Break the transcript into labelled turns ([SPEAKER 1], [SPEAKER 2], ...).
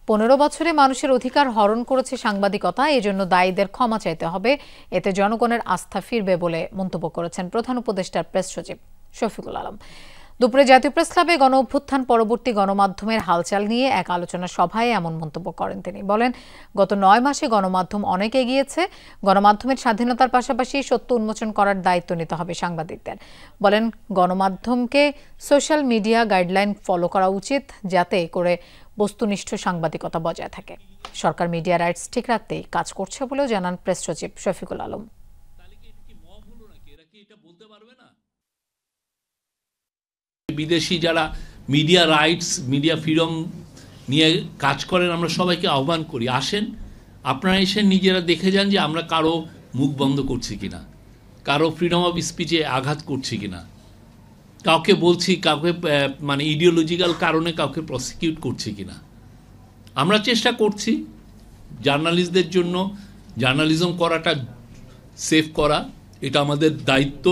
[SPEAKER 1] 15 বছরে মানুষের অধিকার হরণ করেছে সাংবাদিকতা, এজন্য দায়ীদের ক্ষমা চাইতে হবে, এতে জনগণের আস্থা ফিরবে বলে মন্তব্য করেছেন প্রধান উপদেষ্টার প্রেস সচিব শফিকুল আলম। দুপুরে জাতীয় প্রেস ক্লাবে গণ অভ্যুত্থান পরবর্তী গণমাধ্যমের হালচাল নিয়ে এক আলোচনা সভায় এমন মন্তব্য করেন তিনি। বলেন, গত 9 মাসে গণমাধ্যম অনেক এগিয়েছে। গণমাধ্যমের স্বাধীনতার পাশাপাশি সত্য উন্মোচন করার দায়িত্ব নিতে হবে সাংবাদিকদের। বলেন, গণমাধ্যমকে সোশ্যাল মিডিয়া গাইডলাইন ফলো করা উচিত, যাতে করে বস্তুনিষ্ঠ সাংবাদিকতা বজায় থাকে। সরকার মিডিয়া রাইটস ঠিক রাখতেই কাজ করছে বলেও জানান প্রেস সচিব শফিকুল আলম।
[SPEAKER 2] বিদেশি যারা মিডিয়া রাইটস, মিডিয়া ফ্রিডম নিয়ে কাজ করেন, আমরা সবাইকে আহ্বান করি, আসেন আপনারা, এসে নিজেরা দেখে যান যে আমরা কারো মুখ বন্ধ করছি কিনা, কারো ফ্রিডম অফ স্পিচে আঘাত করছি কিনা, কাউকে বলছি, কাউকে মানে ইডিওলজিক্যাল কারণে কাউকে প্রসিকিউট করছি কিনা। আমরা চেষ্টা করছি জার্নালিস্টদের জন্য জার্নালিজম করাটা সেফ করা, এটা আমাদের দায়িত্ব।